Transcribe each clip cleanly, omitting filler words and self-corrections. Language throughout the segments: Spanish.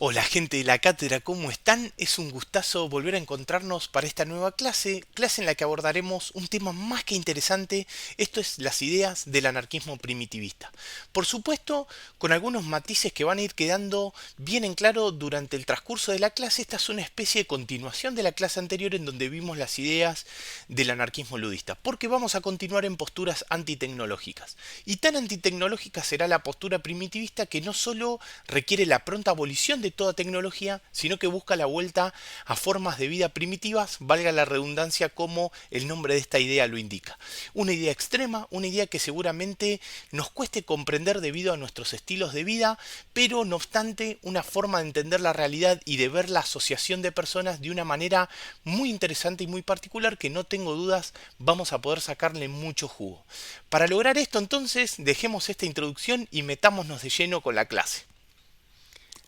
Hola gente de la cátedra, ¿cómo están? Es un gustazo volver a encontrarnos para esta nueva clase en la que abordaremos un tema más que interesante, esto es las ideas del anarquismo primitivista. Por supuesto, con algunos matices que van a ir quedando bien en claro durante el transcurso de la clase, esta es una especie de continuación de la clase anterior en donde vimos las ideas del anarquismo ludista, porque vamos a continuar en posturas antitecnológicas. Y tan antitecnológica será la postura primitivista que no solo requiere la pronta abolición de toda tecnología, sino que busca la vuelta a formas de vida primitivas, valga la redundancia como el nombre de esta idea lo indica. Una idea extrema, una idea que seguramente nos cueste comprender debido a nuestros estilos de vida, pero no obstante una forma de entender la realidad y de ver la asociación de personas de una manera muy interesante y muy particular que no tengo dudas vamos a poder sacarle mucho jugo. Para lograr esto entonces dejemos esta introducción y metámonos de lleno con la clase.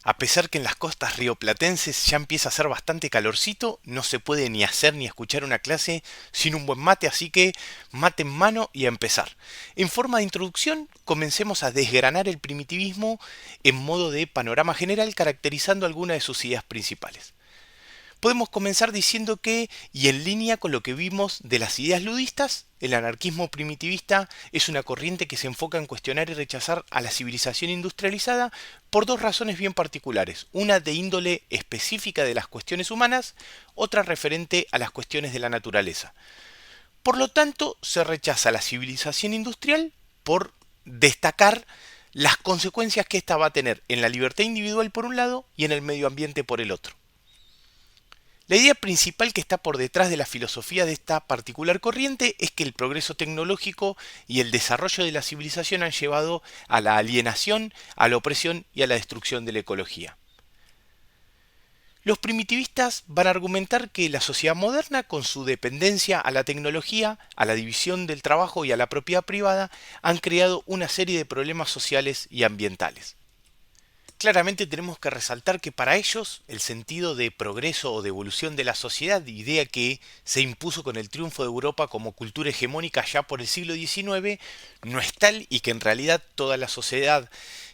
A pesar que en las costas rioplatenses ya empieza a hacer bastante calorcito, no se puede ni hacer ni escuchar una clase sin un buen mate, así que mate en mano y a empezar. En forma de introducción, comencemos a desgranar el primitivismo en modo de panorama general, caracterizando algunas de sus ideas principales. Podemos comenzar diciendo que, y en línea con lo que vimos de las ideas ludistas, el anarquismo primitivista es una corriente que se enfoca en cuestionar y rechazar a la civilización industrializada por dos razones bien particulares, una de índole específica de las cuestiones humanas, otra referente a las cuestiones de la naturaleza. Por lo tanto, se rechaza la civilización industrial por destacar las consecuencias que ésta va a tener en la libertad individual por un lado y en el medio ambiente por el otro. La idea principal que está por detrás de la filosofía de esta particular corriente es que el progreso tecnológico y el desarrollo de la civilización han llevado a la alienación, a la opresión y a la destrucción de la ecología. Los primitivistas van a argumentar que la sociedad moderna, con su dependencia a la tecnología, a la división del trabajo y a la propiedad privada, han creado una serie de problemas sociales y ambientales. Claramente tenemos que resaltar que para ellos el sentido de progreso o de evolución de la sociedad, idea que se impuso con el triunfo de Europa como cultura hegemónica ya por el siglo XIX, no es tal y que en realidad toda la sociedad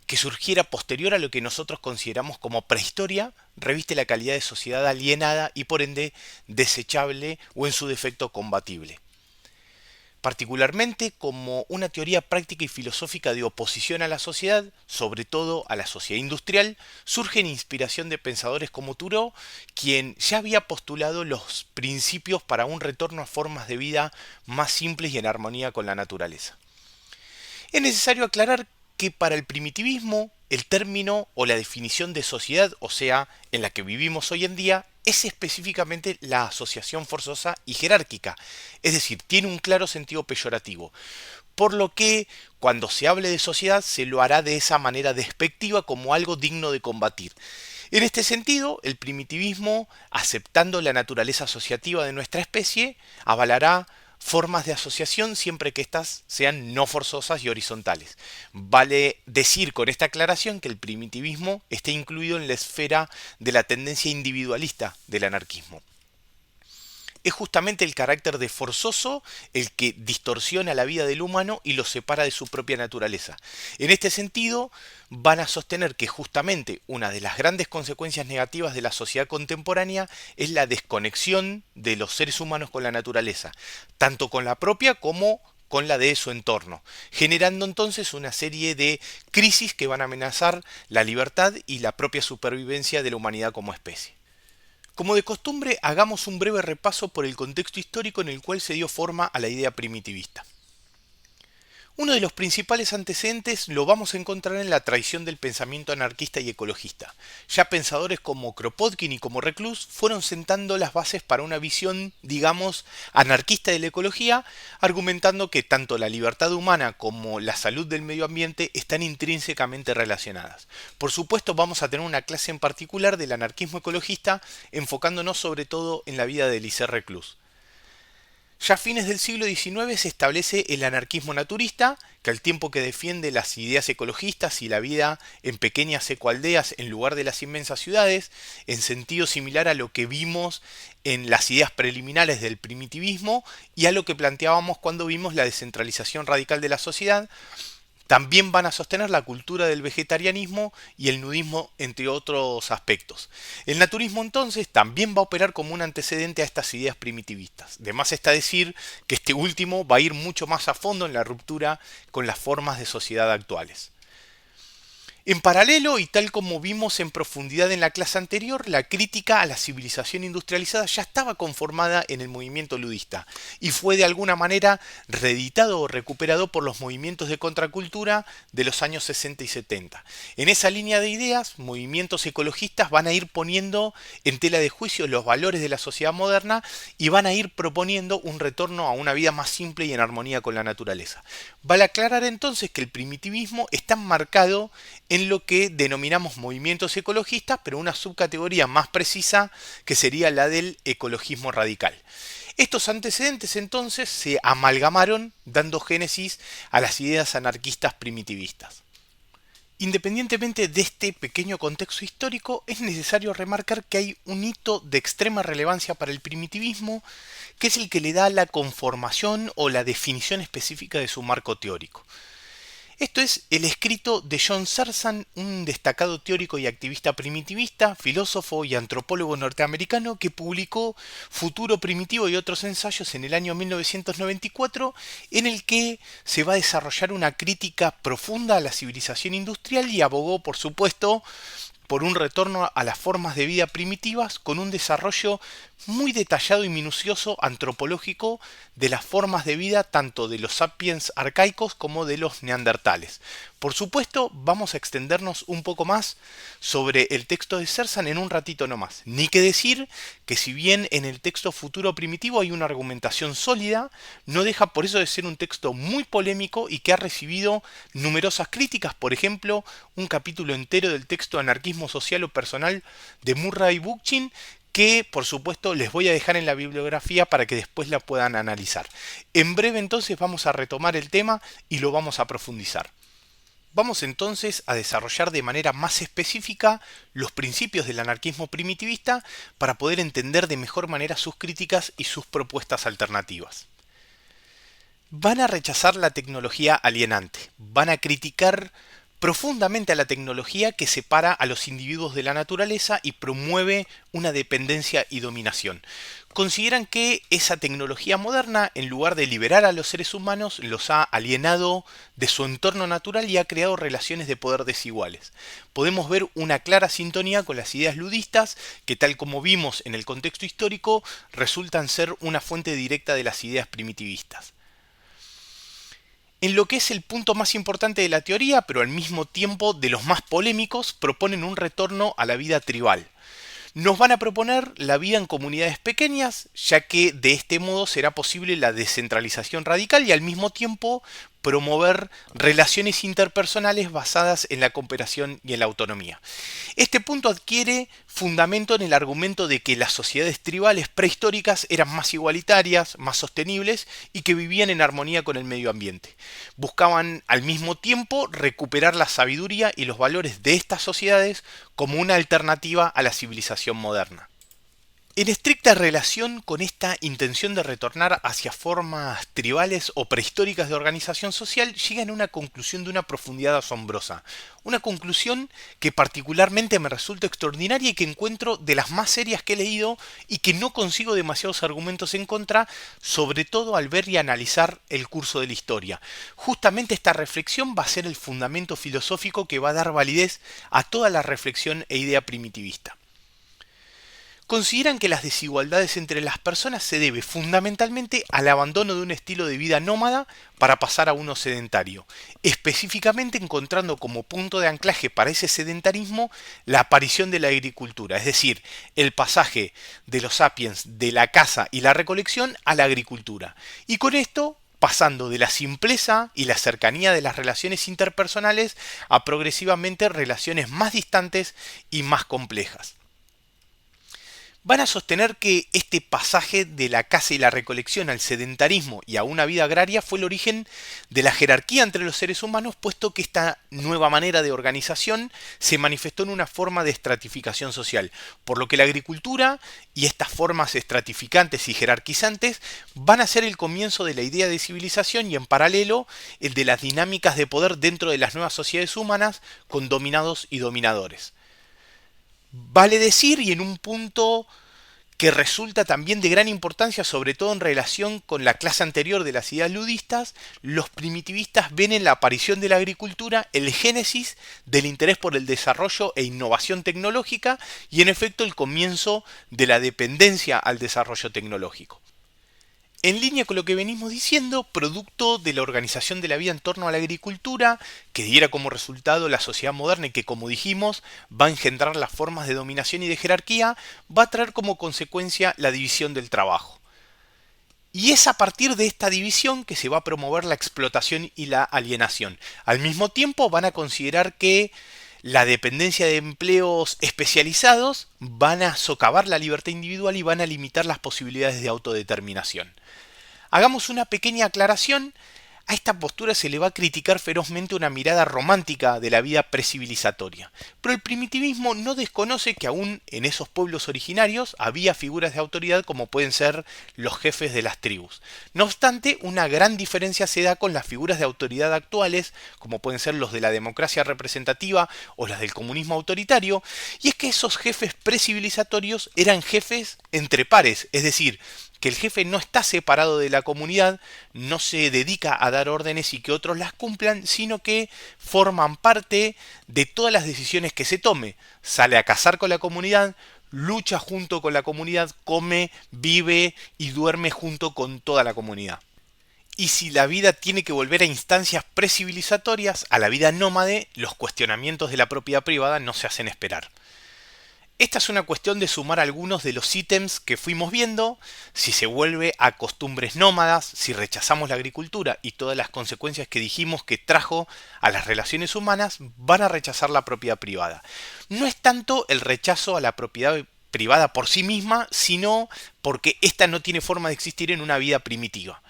que surgiera posterior a lo que nosotros consideramos como prehistoria reviste la calidad de sociedad alienada y por ende desechable o en su defecto combatible, particularmente como una teoría práctica y filosófica de oposición a la sociedad, sobre todo a la sociedad industrial, surge en inspiración de pensadores como Thoreau, quien ya había postulado los principios para un retorno a formas de vida más simples y en armonía con la naturaleza. Es necesario aclarar que para el primitivismo el término o la definición de sociedad, o sea, en la que vivimos hoy en día, es específicamente la asociación forzosa y jerárquica, es decir, tiene un claro sentido peyorativo, por lo que cuando se hable de sociedad se lo hará de esa manera despectiva como algo digno de combatir. En este sentido, el primitivismo, aceptando la naturaleza asociativa de nuestra especie, avalará formas de asociación siempre que éstas sean no forzosas y horizontales. Vale decir con esta aclaración que el primitivismo está incluido en la esfera de la tendencia individualista del anarquismo. Es justamente el carácter de forzoso el que distorsiona la vida del humano y lo separa de su propia naturaleza. En este sentido, van a sostener que justamente una de las grandes consecuencias negativas de la sociedad contemporánea es la desconexión de los seres humanos con la naturaleza, tanto con la propia como con la de su entorno, generando entonces una serie de crisis que van a amenazar la libertad y la propia supervivencia de la humanidad como especie. Como de costumbre, hagamos un breve repaso por el contexto histórico en el cual se dio forma a la idea primitivista. Uno de los principales antecedentes lo vamos a encontrar en la tradición del pensamiento anarquista y ecologista. Ya pensadores como Kropotkin y como Reclus fueron sentando las bases para una visión, digamos, anarquista de la ecología, argumentando que tanto la libertad humana como la salud del medio ambiente están intrínsecamente relacionadas. Por supuesto, vamos a tener una clase en particular del anarquismo ecologista, enfocándonos sobre todo en la vida de Elisée Reclus. Ya a fines del siglo XIX se establece el anarquismo naturista, que al tiempo que defiende las ideas ecologistas y la vida en pequeñas ecoaldeas en lugar de las inmensas ciudades, en sentido similar a lo que vimos en las ideas preliminares del primitivismo y a lo que planteábamos cuando vimos la descentralización radical de la sociedad, También van a sostener la cultura del vegetarianismo y el nudismo, entre otros aspectos. El naturismo entonces también va a operar como un antecedente a estas ideas primitivistas. De más está decir que este último va a ir mucho más a fondo en la ruptura con las formas de sociedad actuales. En paralelo, y tal como vimos en profundidad en la clase anterior, la crítica a la civilización industrializada ya estaba conformada en el movimiento ludista y fue de alguna manera reeditado o recuperado por los movimientos de contracultura de los años 60 y 70. En esa línea de ideas, movimientos ecologistas van a ir poniendo en tela de juicio los valores de la sociedad moderna y van a ir proponiendo un retorno a una vida más simple y en armonía con la naturaleza. Vale aclarar entonces que el primitivismo está enmarcado en lo que denominamos movimientos ecologistas, pero una subcategoría más precisa que sería la del ecologismo radical. Estos antecedentes entonces se amalgamaron dando génesis a las ideas anarquistas primitivistas. Independientemente de este pequeño contexto histórico, es necesario remarcar que hay un hito de extrema relevancia para el primitivismo, que es el que le da la conformación o la definición específica de su marco teórico. Esto es el escrito de John Zerzan, un destacado teórico y activista primitivista, filósofo y antropólogo norteamericano que publicó Futuro Primitivo y otros ensayos en el año 1994, en el que se va a desarrollar una crítica profunda a la civilización industrial y abogó, por supuesto, por un retorno a las formas de vida primitivas con un desarrollo muy detallado y minucioso antropológico de las formas de vida tanto de los sapiens arcaicos como de los neandertales. Por supuesto, vamos a extendernos un poco más sobre el texto de Zerzan en un ratito nomás. Ni que decir que si bien en el texto Futuro Primitivo hay una argumentación sólida, no deja por eso de ser un texto muy polémico y que ha recibido numerosas críticas. Por ejemplo, un capítulo entero del texto Anarquismo Social o Personal de Murray Bookchin, que por supuesto les voy a dejar en la bibliografía para que después la puedan analizar. En breve entonces vamos a retomar el tema y lo vamos a profundizar. Vamos entonces a desarrollar de manera más específica los principios del anarquismo primitivista para poder entender de mejor manera sus críticas y sus propuestas alternativas. Van a rechazar la tecnología alienante, van a criticar profundamente a la tecnología que separa a los individuos de la naturaleza y promueve una dependencia y dominación. Consideran que esa tecnología moderna, en lugar de liberar a los seres humanos, los ha alienado de su entorno natural y ha creado relaciones de poder desiguales. Podemos ver una clara sintonía con las ideas ludistas, que tal como vimos en el contexto histórico, resultan ser una fuente directa de las ideas primitivistas. En lo que es el punto más importante de la teoría, pero al mismo tiempo de los más polémicos, proponen un retorno a la vida tribal. Nos van a proponer la vida en comunidades pequeñas, ya que de este modo será posible la descentralización radical y al mismo tiempo promover relaciones interpersonales basadas en la cooperación y en la autonomía. Este punto adquiere fundamento en el argumento de que las sociedades tribales prehistóricas eran más igualitarias, más sostenibles y que vivían en armonía con el medio ambiente. Buscaban al mismo tiempo recuperar la sabiduría y los valores de estas sociedades como una alternativa a la civilización moderna. En estricta relación con esta intención de retornar hacia formas tribales o prehistóricas de organización social, llegan a una conclusión de una profundidad asombrosa. Una conclusión que particularmente me resulta extraordinaria y que encuentro de las más serias que he leído y que no consigo demasiados argumentos en contra, sobre todo al ver y analizar el curso de la historia. Justamente esta reflexión va a ser el fundamento filosófico que va a dar validez a toda la reflexión e idea primitivista. Consideran que las desigualdades entre las personas se debe fundamentalmente al abandono de un estilo de vida nómada para pasar a uno sedentario, específicamente encontrando como punto de anclaje para ese sedentarismo la aparición de la agricultura, es decir, el pasaje de los sapiens de la caza y la recolección a la agricultura, y con esto pasando de la simpleza y la cercanía de las relaciones interpersonales a progresivamente relaciones más distantes y más complejas. van a sostener que este pasaje de la caza y la recolección al sedentarismo y a una vida agraria fue el origen de la jerarquía entre los seres humanos, puesto que esta nueva manera de organización se manifestó en una forma de estratificación social, por lo que la agricultura y estas formas estratificantes y jerarquizantes van a ser el comienzo de la idea de civilización y en paralelo el de las dinámicas de poder dentro de las nuevas sociedades humanas con dominados y dominadores. Vale decir, y en un punto que resulta también de gran importancia, sobre todo en relación con la clase anterior de las ideas ludistas, los primitivistas ven en la aparición de la agricultura el génesis del interés por el desarrollo e innovación tecnológica y en efecto el comienzo de la dependencia al desarrollo tecnológico. En línea con lo que venimos diciendo, producto de la organización de la vida en torno a la agricultura, que diera como resultado la sociedad moderna y que, como dijimos, va a engendrar las formas de dominación y de jerarquía, va a traer como consecuencia la división del trabajo. Y es a partir de esta división que se va a promover la explotación y la alienación. Al mismo tiempo van a considerar que la dependencia de empleos especializados van a socavar la libertad individual y van a limitar las posibilidades de autodeterminación. Hagamos una pequeña aclaración. A esta postura se le va a criticar ferozmente una mirada romántica de la vida precivilizatoria. Pero el primitivismo no desconoce que aún en esos pueblos originarios había figuras de autoridad como pueden ser los jefes de las tribus. No obstante, una gran diferencia se da con las figuras de autoridad actuales, como pueden ser los de la democracia representativa o las del comunismo autoritario, y es que esos jefes precivilizatorios eran jefes entre pares, es decir, que el jefe no está separado de la comunidad, no se dedica a dar órdenes y que otros las cumplan, sino que forman parte de todas las decisiones que se tome. Sale a cazar con la comunidad, lucha junto con la comunidad, come, vive y duerme junto con toda la comunidad. Y si la vida tiene que volver a instancias precivilizatorias, a la vida nómade, los cuestionamientos de la propiedad privada no se hacen esperar. Esta es una cuestión de sumar algunos de los ítems que fuimos viendo, si se vuelve a costumbres nómadas, si rechazamos la agricultura y todas las consecuencias que dijimos que trajo a las relaciones humanas, van a rechazar la propiedad privada. No es tanto el rechazo a la propiedad privada por sí misma, sino porque ésta no tiene forma de existir en una vida primitiva.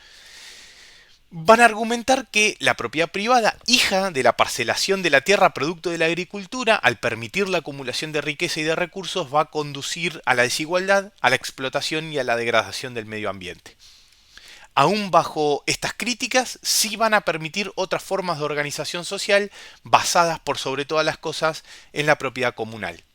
Van a argumentar que la propiedad privada, hija de la parcelación de la tierra producto de la agricultura, al permitir la acumulación de riqueza y de recursos, va a conducir a la desigualdad, a la explotación y a la degradación del medio ambiente. Aún bajo estas críticas, sí van a permitir otras formas de organización social basadas por sobre todas las cosas en la propiedad comunal.